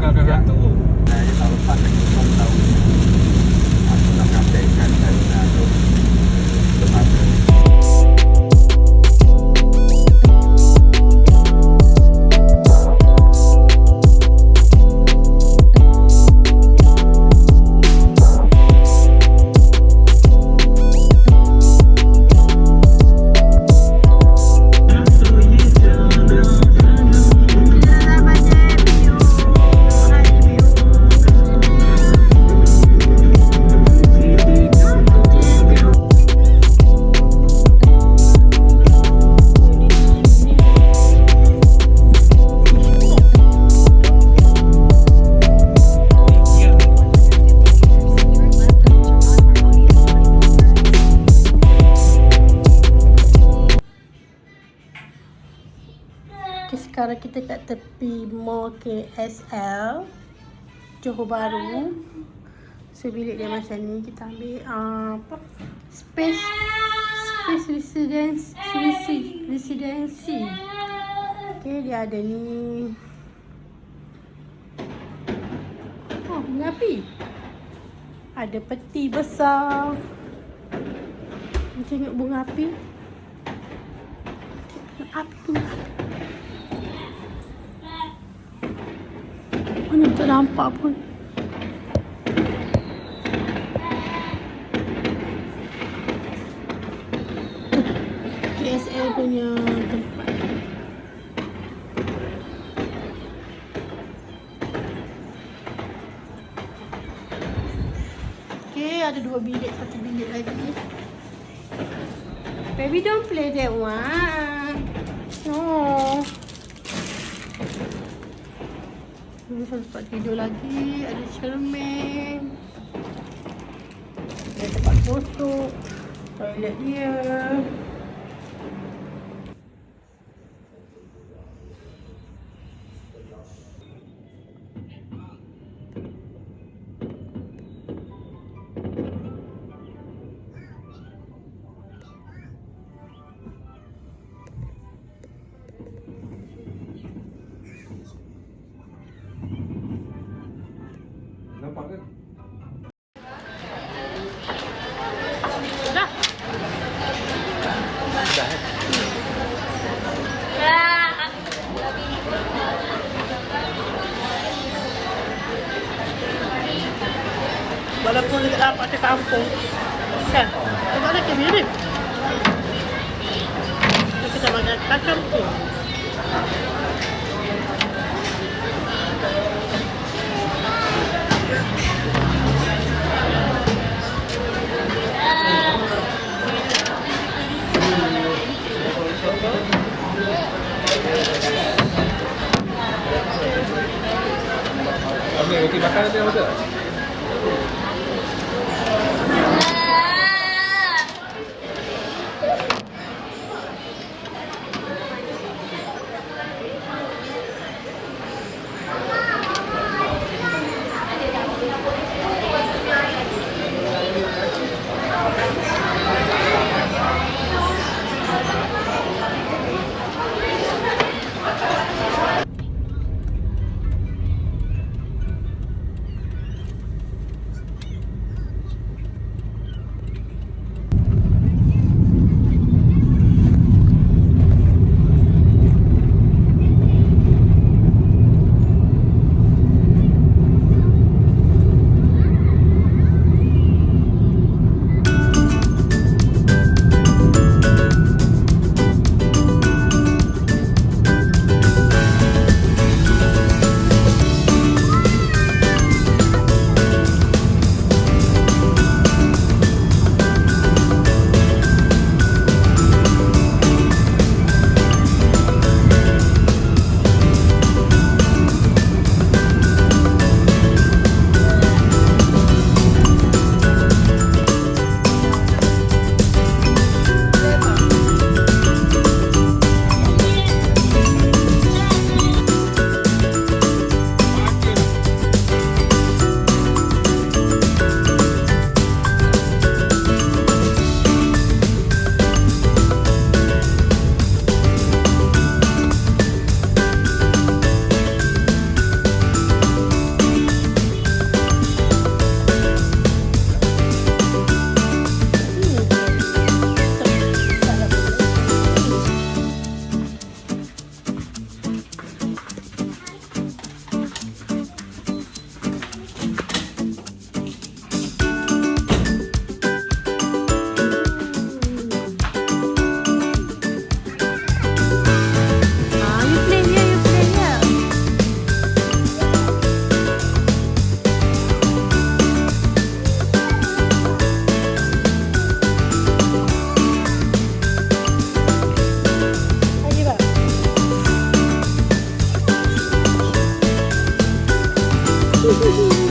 ada hantu. Saya tahu lepas lagi belum tahu. Aku nak katakan dari tu. Sebenarnya. Sekarang kita kat tepi Mall KSL Johor Bahru. So bilik dia macam ni. Kita ambil apa? Space residency. Okay, dia ada ni. Oh, bunga api. Ada peti besar. Tengok bunga api. Bunga api. Mana tak nampak pun. KSL punya tempat. Okay, ada 2 bilik, 1 bilik lagi. Baby, don't play that one. No. Ada tempat tidur lagi, ada cermin, ada tempat foto, toilet dia. Nampak ke? Dah. Walaupun dekat lapak ke kampung kan, tempat lagi mirip. Kita makan kacang tu. Okey, roti bakar nanti apa tu? awamค่ะ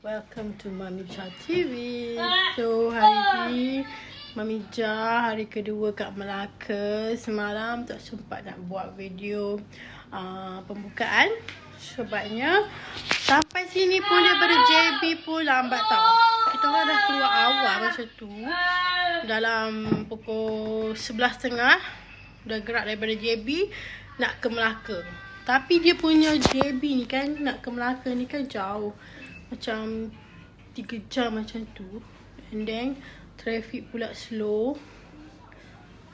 Welcome to Mami Jah TV. So hari ni Mami Jah hari kedua kat Melaka. Semalam tak sempat nak buat video pembukaan sebabnya sampai sini pun daripada JB pun lambat tau. Kita orang dah keluar awal macam tu. Dalam pukul 11.30 dah gerak daripada JB nak ke Melaka. Tapi dia punya JB ni kan nak ke Melaka ni kan jauh. Macam 3 jam macam tu. And then traffic pula slow.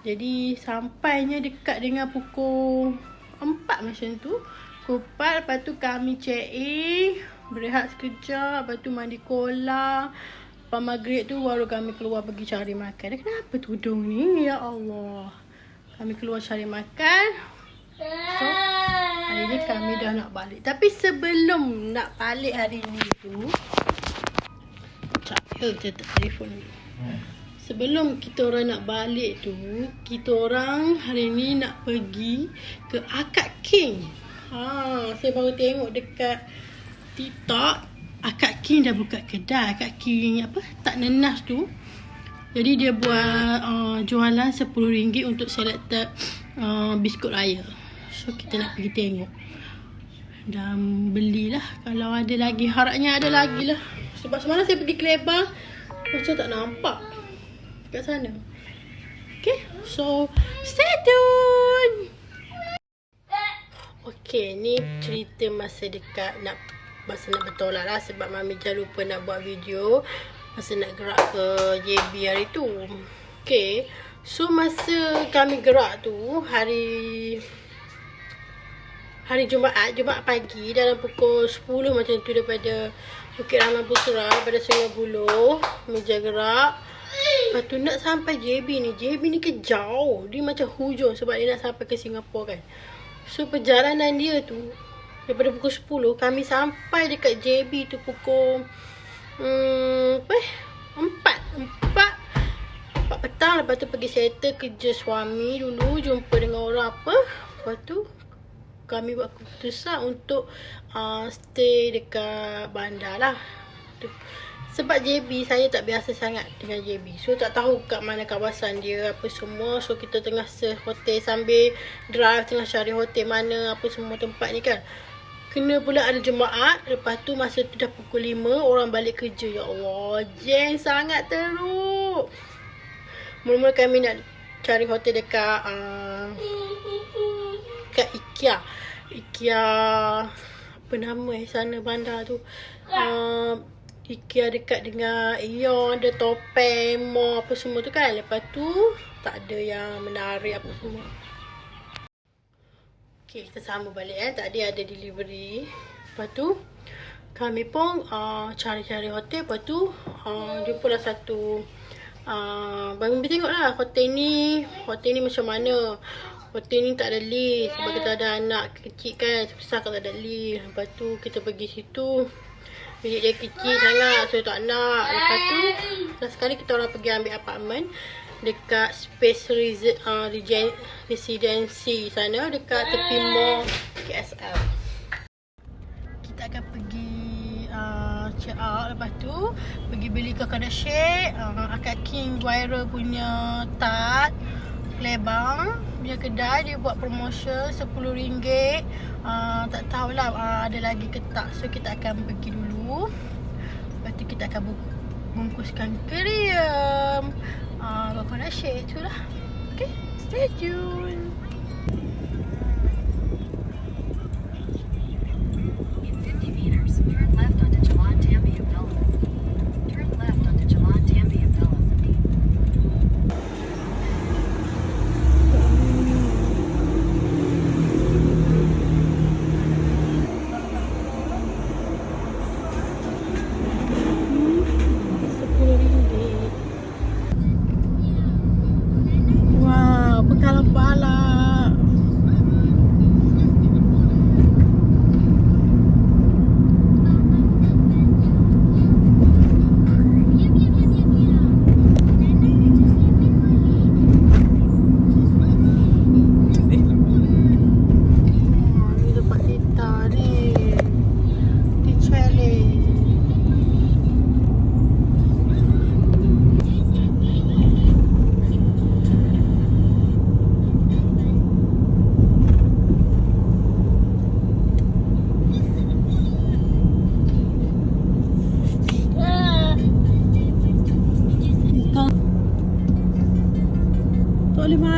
Jadi sampainya dekat dengan pukul 4 macam tu. Pukul 4 lepas tu kami check in, berehat sekejap, lepas tu mandi kolam. Lepas maghrib tu baru kami keluar pergi cari makan. Kenapa tudung ni? Ya Allah. Kami keluar cari makan. So, hari ni kami dah nak balik. Tapi sebelum nak balik hari ni tu, kita tak telefon dulu. Sebelum kita orang nak balik tu, kita orang hari ni nak pergi ke Akad King. Saya baru tengok dekat TikTok, Akad King dah buka kedai. Akad King apa? Tak nenas tu. Jadi dia buat jualan RM10 untuk selected biskut raya. So kita nak pergi tengok. Dan belilah kalau ada lagi. Harapnya ada lagi lah. Sebab semalam saya pergi Kelebang macam tak nampak kat sana. Okay, so stay tune. Okay, ni cerita masa nak bertolak lah. Sebab Mami Jah lupa nak buat video masa nak gerak ke JB hari tu. Okay, so masa kami gerak tu hari Jumaat pagi dalam pukul 10 macam tu daripada Bukit Rahman Putra, daripada Sungai Buloh, Meja gerak. Lepas tu nak sampai JB ni ke jauh. Dia macam hujung sebab dia nak sampai ke Singapura kan. So perjalanan dia tu daripada pukul 10 kami sampai dekat JB tu pukul 4 petang. Lepas tu pergi settle kerja suami dulu, jumpa dengan orang apa. Lepas tu kami buat keputusan untuk stay dekat bandar lah. Sebab JB saya tak biasa sangat dengan JB. So tak tahu kat mana kawasan dia apa semua. So kita tengah search hotel sambil drive, tengah cari hotel mana apa semua tempat ni kan. Kena pula ada Jumaat. Lepas tu masa tu dah pukul 5 orang balik kerja. Ya Allah, jeng sangat teruk. Mula-mula kami nak cari hotel dekat kat IKEA apa nama sana bandar tu, IKEA dekat dengan Ion, ada topeng, mall apa semua tu kan. Lepas tu tak ada yang menarik apa semua. Okay, kita sambung balik tadi ada delivery. Lepas tu kami pun cari-cari hotel. Lepas tu jumpalah satu Bami tengok lah hotel ni macam mana. Hotel ni tak ada lift sebab kita ada anak kecil kan, susah kalau tak ada lift. Lepas tu kita pergi situ, bilik dia kecil sangat, so tak nak. Lepas tu last sekali kita orang pergi ambil apartmen dekat Space Residency sana, dekat tepi mall KSL. Kita akan pergi check out. Lepas tu pergi beli coconut shake, Akad King viral punya tart Kelebang punya kedai. Dia buat promotion RM10. Tak tahulah ada lagi ke tak. So kita akan pergi dulu. Lepas tu kita akan bungkuskan keriam coconut shake tu lah. Okay, stay tune. In 50 meters, turn left onto Jalan Tambiu Gulf. Turn left onto Jalan Tambiu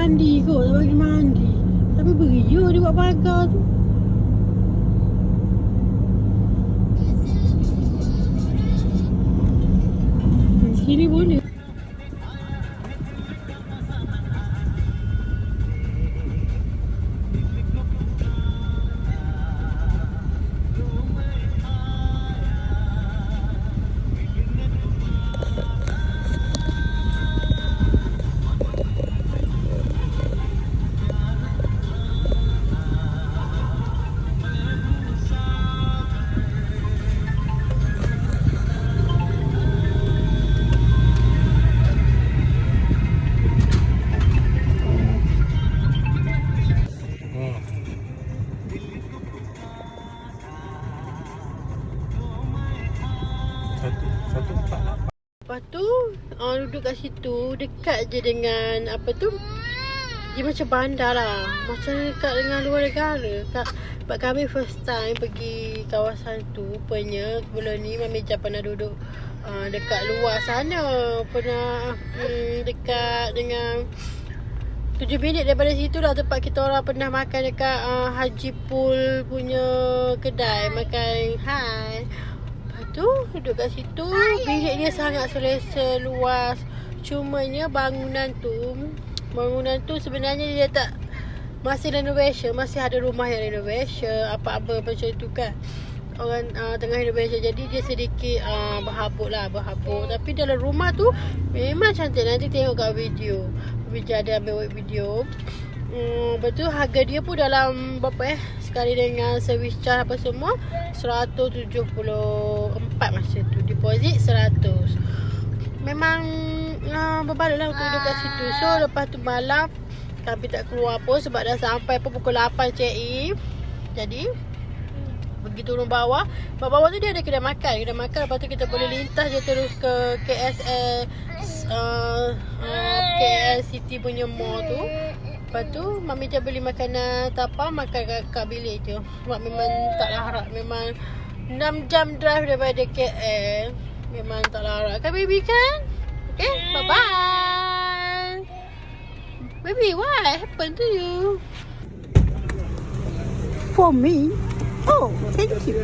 mandi kot, tak bagi mandi. Tapi beria dia buat pagar tu. Sini boleh. Satu 148. Lepas tu duduk kat situ, dekat je dengan apa tu, dia macam bandar lah, macam dekat dengan luar negara. Sebab kami first time pergi kawasan tu, rupanya sebelum ni Mami Jam pernah duduk dekat luar sana. Pernah dekat dengan 7 minit daripada situ lah tempat kita orang pernah makan dekat Haji Pool punya kedai makan hai. Lepas tu duduk kat situ, bilik dia sangat selesa, luas. Cumanya bangunan tu sebenarnya dia tak, masih renovation, masih ada rumah yang renovation, apa-apa macam tu kan. Orang tengah renovation, jadi dia sedikit berhabuk. Tapi dalam rumah tu memang cantik. Nanti tengok kat video. Bija ada ambil video. Lepas tu harga dia pun dalam berapa sekali dengan service charge apa semua 174 masa tu. Deposit 100. Memang berbaloi lah untuk duduk kat situ. So lepas tu malam kami tak keluar pun sebab dah sampai pun pukul 8 check-in. Jadi pergi turun bawah. Bawah tu dia ada kedai makan. Lepas tu kita boleh lintas je terus ke KSL KL City punya mall tu. Lepas tu Mami Jam beli makanan tapau, makan kat bilik je. Sebab memang tak larat. Memang 6 jam drive daripada KL. Memang tak larat kan baby kan? Okay, bye-bye. Baby, what happened to you? For me? Oh, thank you.